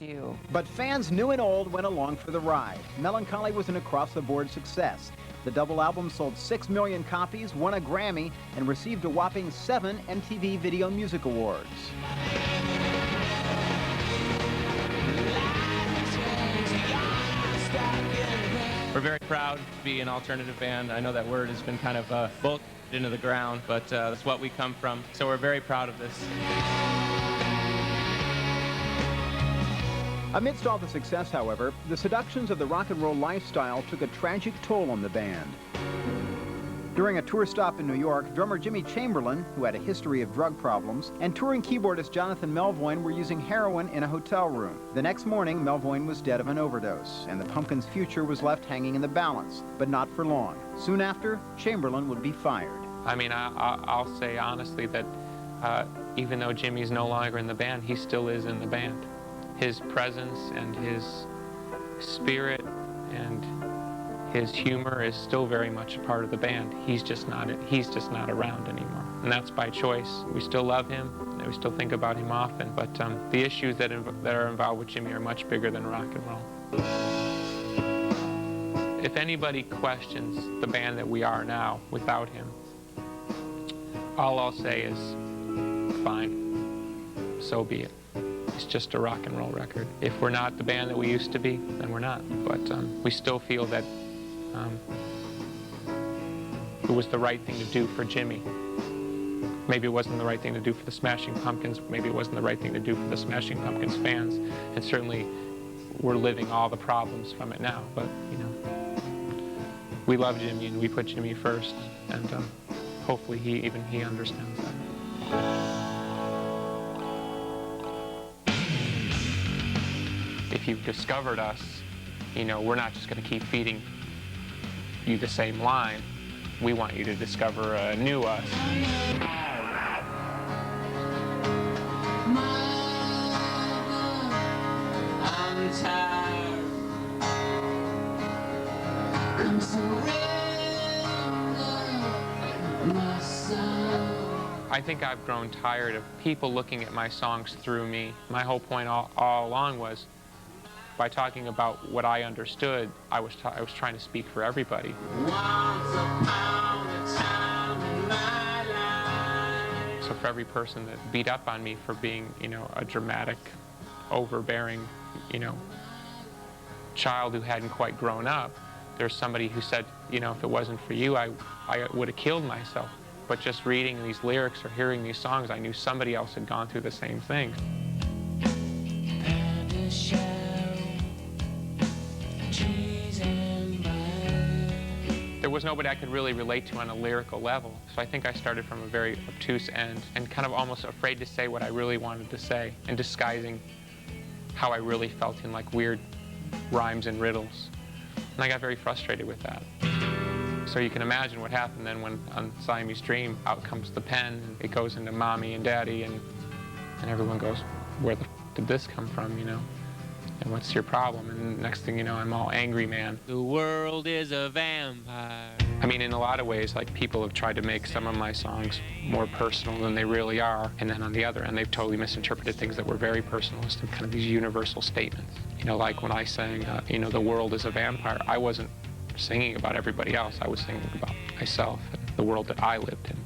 you. But fans new and old went along for the ride. Melancholy was an across-the-board success. The double album sold 6 million copies, won a Grammy, and received a whopping 7 MTV Video Music Awards. We're very proud to be an alternative band. I know that word has been kind of bulked into the ground, but that's what we come from. So we're very proud of this. Amidst all the success, however, the seductions of the rock and roll lifestyle took a tragic toll on the band. During a tour stop in New York, drummer Jimmy Chamberlin, who had a history of drug problems, and touring keyboardist Jonathan Melvoin were using heroin in a hotel room. The next morning, Melvoin was dead of an overdose, and the Pumpkins' future was left hanging in the balance, but not for long. Soon after, Chamberlin would be fired. I mean, I'll say honestly that even though Jimmy's no longer in the band, he still is in the band. His presence and his spirit and his humor is still very much a part of the band. He's just not around anymore. And that's by choice. We still love him, and we still think about him often, but the issues that are involved with Jimmy are much bigger than rock and roll. If anybody questions the band that we are now without him, all I'll say is, fine, so be it. It's just a rock and roll record. If we're not the band that we used to be, then we're not. But we still feel that it was the right thing to do for Jimmy. Maybe it wasn't the right thing to do for the Smashing Pumpkins. Maybe it wasn't the right thing to do for the Smashing Pumpkins fans. And certainly, we're living all the problems from it now. But, you know, we love Jimmy and we put Jimmy first. And hopefully he understands that. If you've discovered us, you know, we're not just going to keep feeding you the same line. We want you to discover a new us. I think I've grown tired of people looking at my songs through me. My whole point all along was, by talking about what I understood, I was trying to speak for everybody. So for every person that beat up on me for being, you know, a dramatic, overbearing, you know, child who hadn't quite grown up, there's somebody who said, you know, if it wasn't for you, I would have killed myself. But just reading these lyrics or hearing these songs, I knew somebody else had gone through the same thing. There was nobody I could really relate to on a lyrical level. So I think I started from a very obtuse end and kind of almost afraid to say what I really wanted to say and disguising how I really felt in like weird rhymes and riddles. And I got very frustrated with that. So you can imagine what happened then when on Siamese Dream, out comes the pen, and it goes into Mommy and Daddy, and everyone goes, where the f did this come from, you know? And what's your problem? And next thing you know, I'm all angry man. The world is a vampire. I mean, in a lot of ways, like, people have tried to make some of my songs more personal than they really are. And then on the other end, they've totally misinterpreted things that were very personalist and kind of these universal statements. You know, like when I sang, you know, the world is a vampire, I wasn't singing about everybody else. I was singing about myself and the world that I lived in.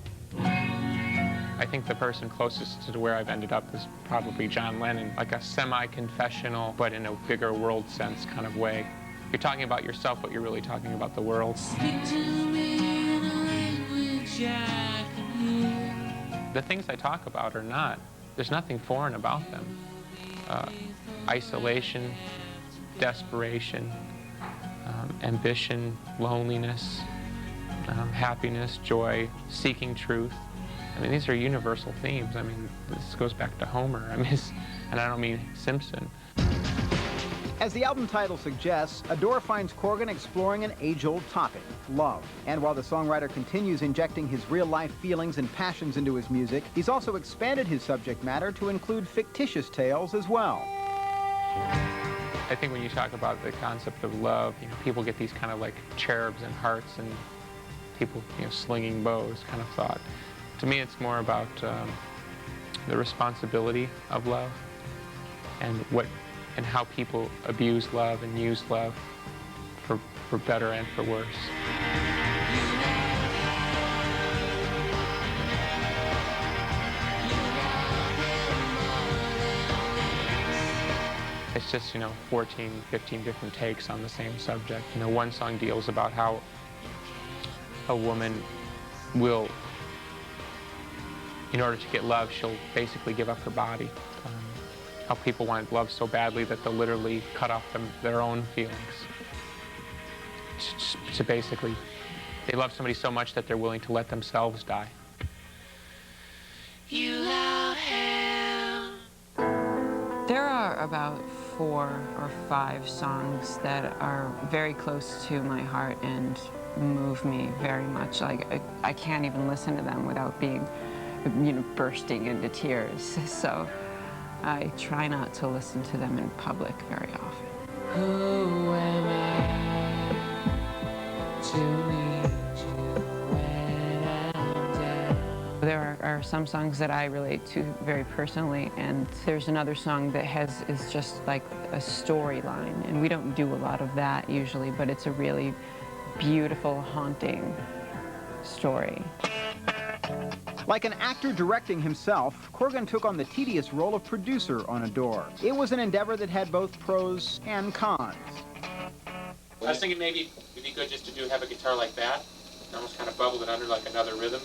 I think the person closest to where I've ended up is probably John Lennon, like a semi-confessional, but in a bigger world sense kind of way. You're talking about yourself, but you're really talking about the world. Speak to me in a language I can hear. The things I talk about are not, there's nothing foreign about them. Isolation, desperation, ambition, loneliness, happiness, joy, seeking truth. I mean, these are universal themes. I mean, this goes back to Homer. I mean, and I don't mean Simpson. As the album title suggests, Adore finds Corgan exploring an age-old topic, love. And while the songwriter continues injecting his real-life feelings and passions into his music, he's also expanded his subject matter to include fictitious tales as well. I think when you talk about the concept of love, you know, people get these kind of like cherubs and hearts and people, you know, slinging bows kind of thought. To me, it's more about the responsibility of love and what and how people abuse love and use love for better and for worse. It's just, 14, 15 different takes on the same subject. One song deals about how a woman will, in order to get love, she'll basically give up her body. How people want love so badly that they'll literally cut off their own feelings. So basically, they love somebody so much that they're willing to let themselves die. You love him. There are about 4 or 5 songs that are very close to my heart and move me very much. Like, I can't even listen to them without being, bursting into tears. So I try not to listen to them in public very often. Who am I to need you when I'm dead? There are some songs that I relate to very personally, and there's another song that is just like a storyline, and we don't do a lot of that usually, but it's a really beautiful, haunting story. Like an actor directing himself, Corgan took on the tedious role of producer on Adore. It was an endeavor that had both pros and cons. I was thinking maybe it'd be good just to have a guitar like that, and almost kind of bubble it under like another rhythm.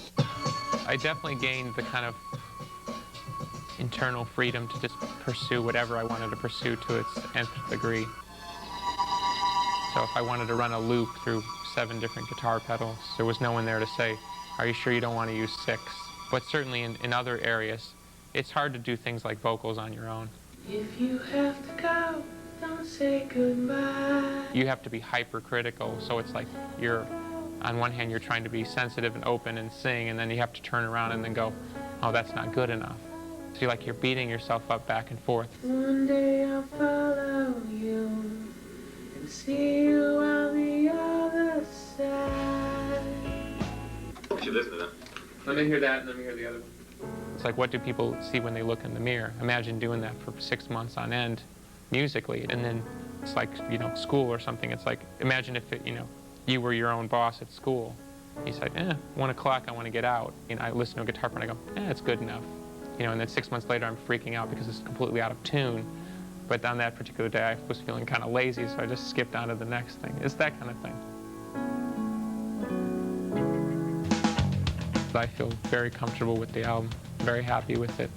I definitely gained the kind of internal freedom to just pursue whatever I wanted to pursue to its nth degree. So if I wanted to run a loop through 7 different guitar pedals, there was no one there to say, are you sure you don't want to use 6? But certainly in other areas, it's hard to do things like vocals on your own. If you have to go, don't say goodbye. You have to be hypercritical, so it's like on one hand, you're trying to be sensitive and open and sing, and then you have to turn around and then go, oh, that's not good enough. So you're beating yourself up back and forth. One day I'll follow you and see you on the other side. You should listen to them. Let me hear that, and let me hear the other one. It's like, what do people see when they look in the mirror? Imagine doing that for 6 months on end, musically, and then it's like, school or something. It's like, imagine if you were your own boss at school. You say, 1 o'clock, I want to get out. I listen to a guitar part and I go, it's good enough. And then 6 months later, I'm freaking out because it's completely out of tune. But on that particular day, I was feeling kind of lazy, so I just skipped on to the next thing. It's that kind of thing. I feel very comfortable with the album, very happy with it.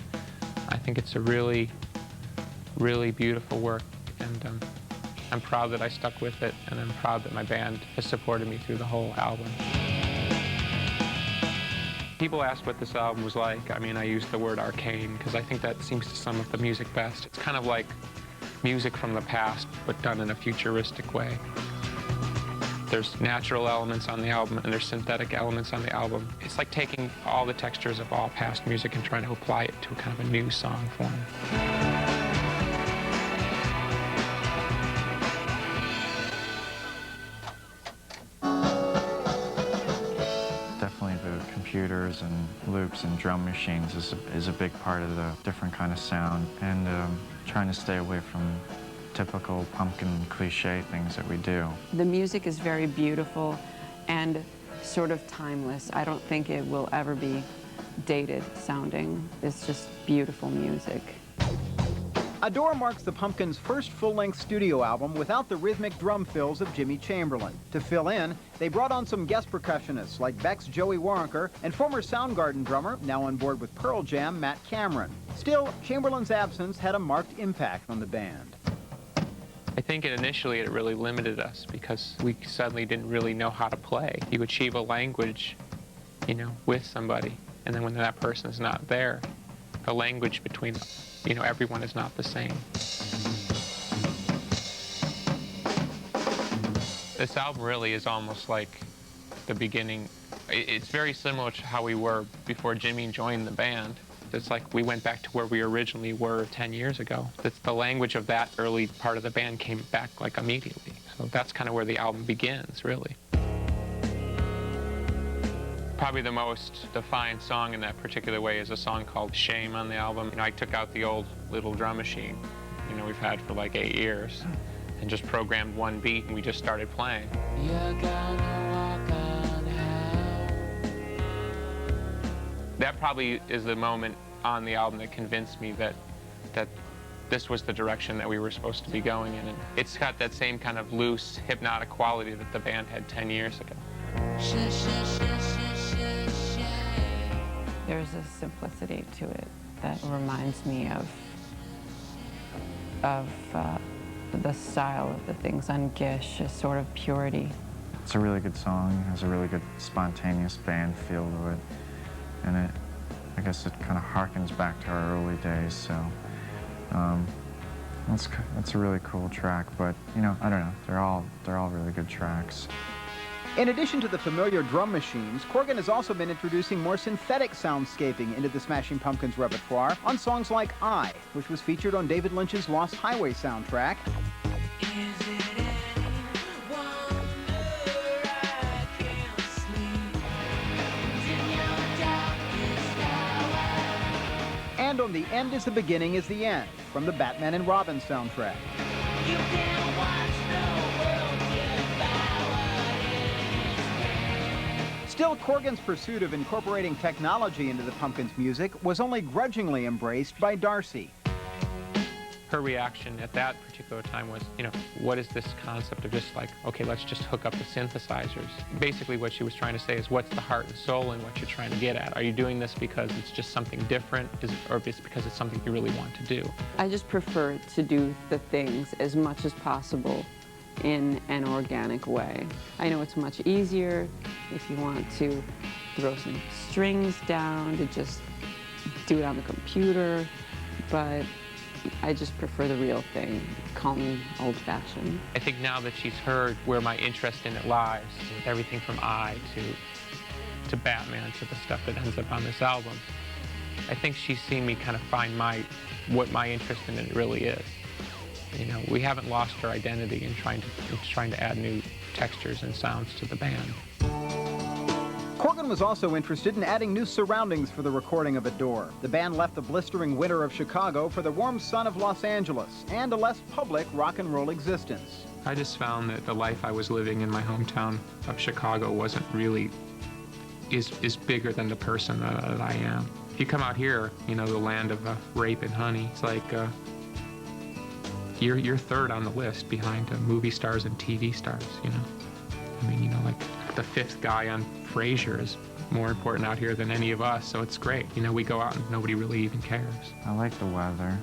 I think it's a really, really beautiful work, and I'm proud that I stuck with it, and I'm proud that my band has supported me through the whole album. People ask what this album was like. I use the word arcane because I think that seems to sum up the music best. It's kind of like music from the past, but done in a futuristic way. There's natural elements on the album, and there's synthetic elements on the album. It's like taking all the textures of all past music and trying to apply it to a kind of a new song form. Definitely the computers and loops and drum machines is a big part of the different kind of sound, and trying to stay away from typical pumpkin cliche things that we do. The music is very beautiful and sort of timeless. I don't think it will ever be dated sounding. It's just beautiful music. Adore marks the Pumpkins' first full-length studio album without the rhythmic drum fills of Jimmy Chamberlin. To fill in, they brought on some guest percussionists like Beck's Joey Waronker and former Soundgarden drummer, now on board with Pearl Jam, Matt Cameron. Still, Chamberlin's absence had a marked impact on the band. I think initially it really limited us because we suddenly didn't really know how to play. You achieve a language, with somebody, and then when that person's not there, the language between, everyone is not the same. This album really is almost like the beginning. It's very similar to how we were before Jimmy joined the band. It's like we went back to where we originally were 10 years ago. The language of that early part of the band came back like immediately. So that's kind of where the album begins, really. Probably the most defined song in that particular way is a song called Shame on the album. I took out the old little drum machine you know, we've had for like 8 years, and just programmed one beat and we just started playing. You're gonna walk on hell. That probably is the moment on the album that convinced me that this was the direction that we were supposed to be going in. And it's got that same kind of loose, hypnotic quality that the band had 10 years ago. There's a simplicity to it that reminds me of the style of the things on Gish, a sort of purity. It's a really good song. It has a really good spontaneous band feel to it. And I guess it kind of harkens back to our early days, so it's a really cool track, but, you know, I don't know, they're all really good tracks. In addition to the familiar drum machines, Corgan has also been introducing more synthetic soundscaping into the Smashing Pumpkins repertoire on songs like I, which was featured on David Lynch's Lost Highway soundtrack. Is it any wonder I can't sleep in your darkest hour? And on The End is the Beginning is the End, from the Batman and Robin soundtrack. You can watch the world devoured in its Still, Corgan's pursuit of incorporating technology into the Pumpkins' music was only grudgingly embraced by Darcy. Her reaction at that particular time was, you know, what is this concept of just like, okay, let's just hook up the synthesizers? Basically what she was trying to say is, what's the heart and soul in what you're trying to get at? Are you doing this because it's just something different, or is it because it's something you really want to do? I just prefer to do the things as much as possible in an organic way. I know it's much easier if you want to throw some strings down to just do it on the computer, but I just prefer the real thing. Call me old-fashioned. I think now that she's heard where my interest in it lies, with everything from I to Batman to the stuff that ends up on this album, I think she's seen me kind of find what my interest in it really is. You know, we haven't lost our identity in trying to add new textures and sounds to the band. Corgan was also interested in adding new surroundings for the recording of Adore. The band left the blistering winter of Chicago for the warm sun of Los Angeles and a less public rock and roll existence. I just found that the life I was living in my hometown of Chicago wasn't really, is bigger than the person that I am. If you come out here, you know, the land of rape and honey, it's like you're third on the list behind movie stars and TV stars, you know. I mean, you know, like the fifth guy on Frasier is more important out here than any of us, so it's great. You know, we go out and nobody really even cares. I like the weather,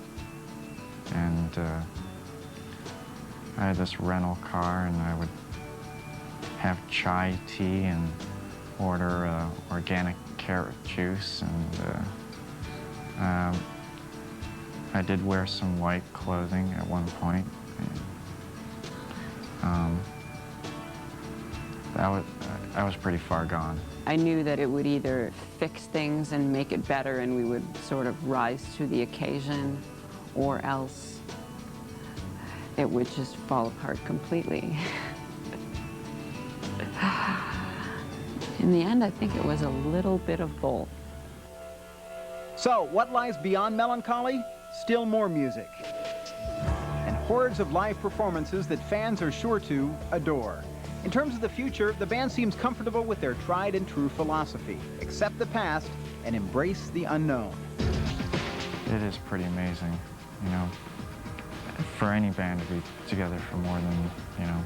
and I had this rental car, and I would have chai tea and order organic carrot juice, and I did wear some white clothing at one point. I was pretty far gone. I knew that it would either fix things and make it better and we would sort of rise to the occasion, or else it would just fall apart completely. In the end, I think it was a little bit of both. So, what lies beyond melancholy? Still more music. And hordes of live performances that fans are sure to adore. In terms of the future, the band seems comfortable with their tried and true philosophy. Accept the past and embrace the unknown. It is pretty amazing, you know, for any band to be together for more than, you know,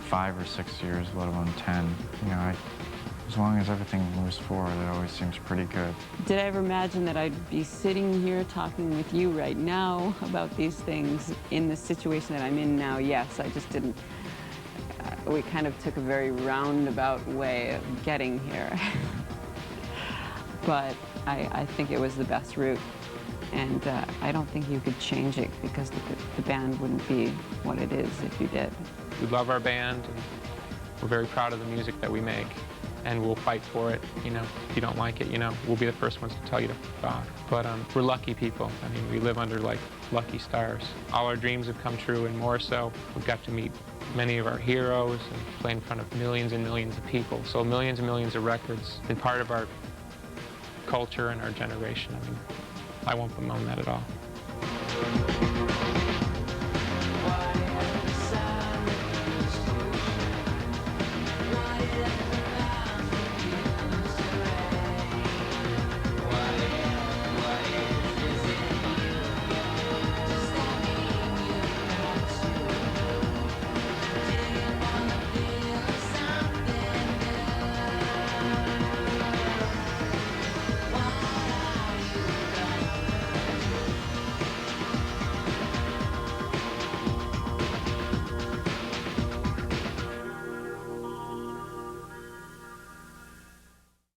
5 or 6 years, let alone 10. You know, as long as everything moves forward, it always seems pretty good. Did I ever imagine that I'd be sitting here talking with you right now about these things in the situation that I'm in now? Yes, I just didn't. We kind of took a very roundabout way of getting here. But I think it was the best route. And I don't think you could change it, because the band wouldn't be what it is if you did. We love our band, and we're very proud of the music that we make, and we'll fight for it. You know, if you don't like it, you know, we'll be the first ones to tell you to f off. But we're lucky people. I mean, we live under like lucky stars. All our dreams have come true, and more so. We've got to meet many of our heroes and play in front of millions and millions of people. So millions and millions of records, and part of our culture and our generation. I mean, I won't bemoan that at all.